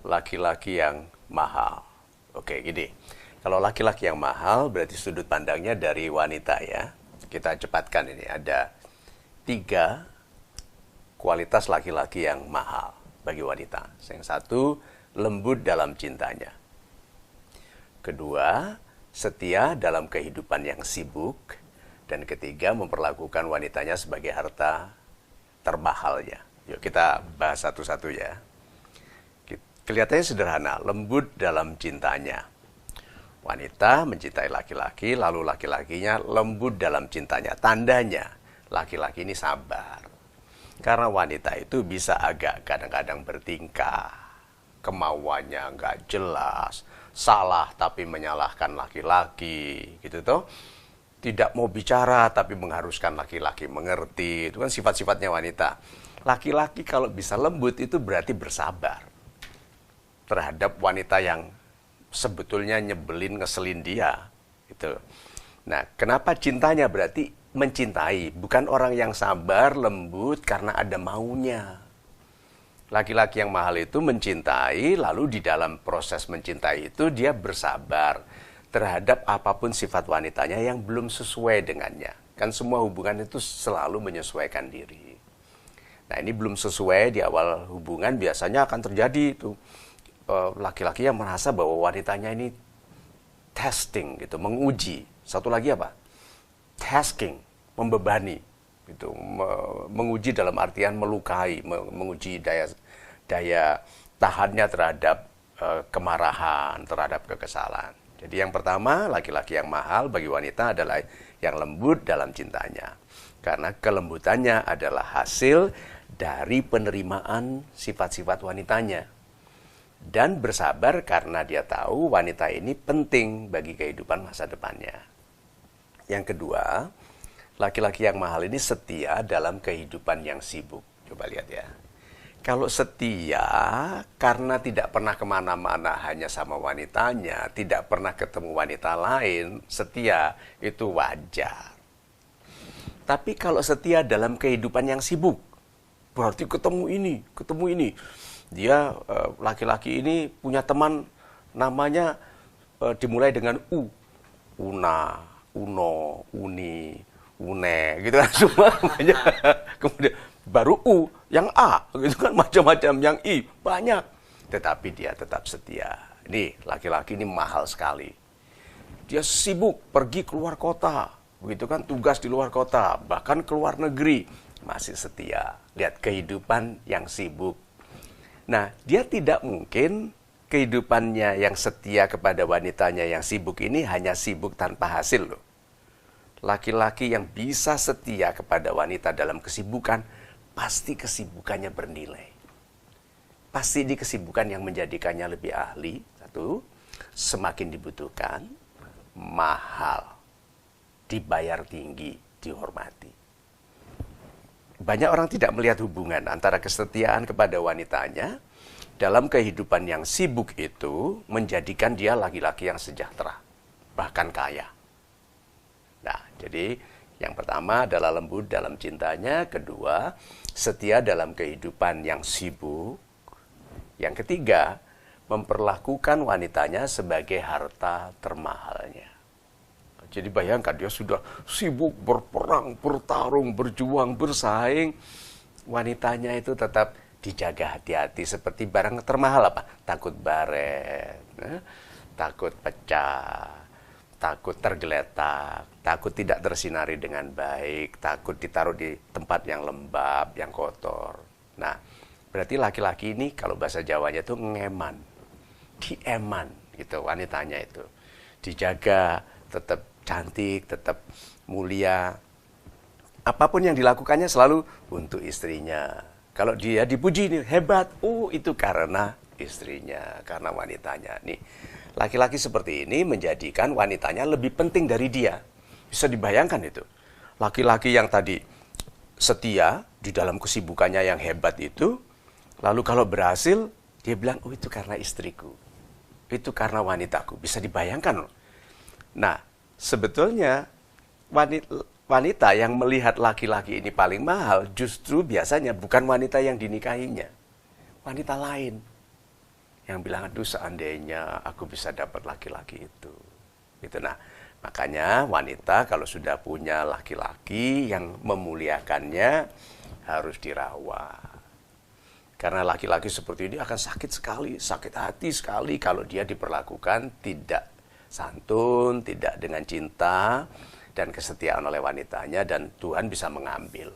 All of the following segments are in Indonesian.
laki-laki yang mahal. Oke, gini. Kalau laki-laki yang mahal berarti sudut pandangnya dari wanita ya. Kita cepatkan ini. Ada 3 kualitas laki-laki yang mahal bagi wanita. Yang satu, lembut dalam cintanya. Kedua, setia dalam kehidupan yang sibuk. Dan ketiga, memperlakukan wanitanya sebagai harta termahalnya. Yuk kita bahas satu-satu ya. Kelihatannya sederhana, lembut dalam cintanya. Wanita mencintai laki-laki, lalu laki-lakinya lembut dalam cintanya. Tandanya, laki-laki ini sabar. Karena wanita itu bisa agak kadang-kadang bertingkah. Kemauannya nggak jelas, salah tapi menyalahkan laki-laki, gitu toh. Tidak mau bicara tapi mengharuskan laki-laki mengerti. Itu kan sifat-sifatnya wanita. Laki-laki kalau bisa lembut itu berarti bersabar terhadap wanita yang sebetulnya nyebelin, ngeselin dia. Gitu. Nah, kenapa cintanya berarti mencintai, bukan orang yang sabar, lembut karena ada maunya. Laki-laki yang mahal itu mencintai, lalu di dalam proses mencintai itu dia bersabar terhadap apapun sifat wanitanya yang belum sesuai dengannya. Kan semua hubungan itu selalu menyesuaikan diri. Nah, ini belum sesuai di awal hubungan biasanya akan terjadi itu. Laki-laki yang merasa bahwa wanitanya ini testing gitu, menguji. Satu lagi apa? Tasking, membebani gitu, menguji dalam artian melukai, menguji daya tahannya terhadap kemarahan, terhadap kekesalan. Jadi yang pertama, laki-laki yang mahal bagi wanita adalah yang lembut dalam cintanya. Karena kelembutannya adalah hasil dari penerimaan sifat-sifat wanitanya. Dan bersabar karena dia tahu wanita ini penting bagi kehidupan masa depannya. Yang kedua, laki-laki yang mahal ini setia dalam kehidupan yang sibuk. Coba lihat ya. Kalau setia karena tidak pernah kemana-mana hanya sama wanitanya, tidak pernah ketemu wanita lain, setia itu wajar. Tapi kalau setia dalam kehidupan yang sibuk, berarti ketemu ini. Dia laki-laki ini punya teman namanya dimulai dengan U. Una, Uno, Uni, Une, gitu kan semua namanya. Kemudian baru U, yang A, gitu kan macam-macam, yang I, banyak. Tetapi dia tetap setia. Ini laki-laki ini mahal sekali. Dia sibuk pergi keluar kota, begitu kan, tugas di luar kota, bahkan keluar negeri, masih setia. Lihat kehidupan yang sibuk. Nah, dia tidak mungkin kehidupannya yang setia kepada wanitanya yang sibuk ini hanya sibuk tanpa hasil loh. Laki-laki yang bisa setia kepada wanita dalam kesibukan, pasti kesibukannya bernilai. Pasti di kesibukan yang menjadikannya lebih ahli, satu, semakin dibutuhkan, mahal, dibayar tinggi, dihormati. Banyak orang tidak melihat hubungan antara kesetiaan kepada wanitanya dalam kehidupan yang sibuk itu menjadikan dia laki-laki yang sejahtera, bahkan kaya. Nah, jadi yang pertama adalah lembut dalam cintanya, kedua, setia dalam kehidupan yang sibuk. Yang ketiga, memperlakukan wanitanya sebagai harta termahalnya. Jadi bayangkan dia sudah sibuk berperang, bertarung, berjuang, bersaing. Wanitanya itu tetap dijaga hati-hati seperti barang termahal apa? Takut baret, takut pecah, takut tergeletak, takut tidak tersinari dengan baik, takut ditaruh di tempat yang lembab, yang kotor. Nah, berarti laki-laki ini kalau bahasa Jawanya itu ngeman, dieman gitu wanitanya itu. Dijaga, tetap cantik, tetap mulia. Apapun yang dilakukannya selalu untuk istrinya. Kalau dia dipuji nih, hebat. Oh, itu karena istrinya, karena wanitanya. Nih, laki-laki seperti ini menjadikan wanitanya lebih penting dari dia. Bisa dibayangkan itu. Laki-laki yang tadi setia di dalam kesibukannya yang hebat itu, lalu kalau berhasil, dia bilang, oh itu karena istriku. Itu karena wanitaku. Bisa dibayangkan loh. Nah, sebetulnya wanita yang melihat laki-laki ini paling mahal justru biasanya bukan wanita yang dinikahinya, wanita lain yang bilang, aduh seandainya aku bisa dapat laki-laki itu. Gitu. Nah, makanya wanita kalau sudah punya laki-laki yang memuliakannya harus dirawat. Karena laki-laki seperti ini akan sakit sekali, sakit hati sekali kalau dia diperlakukan tidak santun, tidak dengan cinta dan kesetiaan oleh wanitanya, dan Tuhan bisa mengambil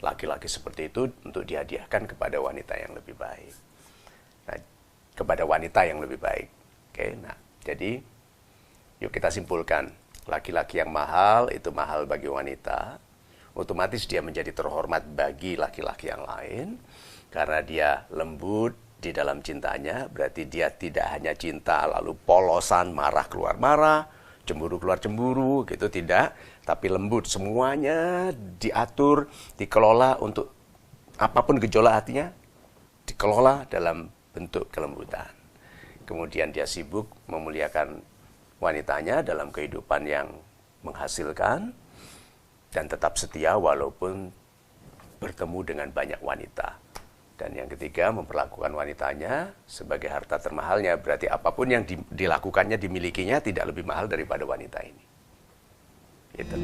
laki-laki seperti itu untuk dihadiahkan kepada wanita yang lebih baik. Nah, kepada wanita yang lebih baik. Oke, nah, jadi yuk kita simpulkan, laki-laki yang mahal itu mahal bagi wanita, otomatis dia menjadi terhormat bagi laki-laki yang lain. Karena dia lembut di dalam cintanya, berarti dia tidak hanya cinta lalu polosan, marah keluar marah, cemburu keluar cemburu, gitu tidak. Tapi lembut, semuanya diatur, dikelola untuk apapun gejolak hatinya, dikelola dalam bentuk kelembutan. Kemudian dia sibuk memuliakan wanitanya dalam kehidupan yang menghasilkan, dan tetap setia walaupun bertemu dengan banyak wanita. Dan yang ketiga, memperlakukan wanitanya sebagai harta termahalnya. Berarti apapun yang dilakukannya, dimilikinya tidak lebih mahal daripada wanita ini. Gitu.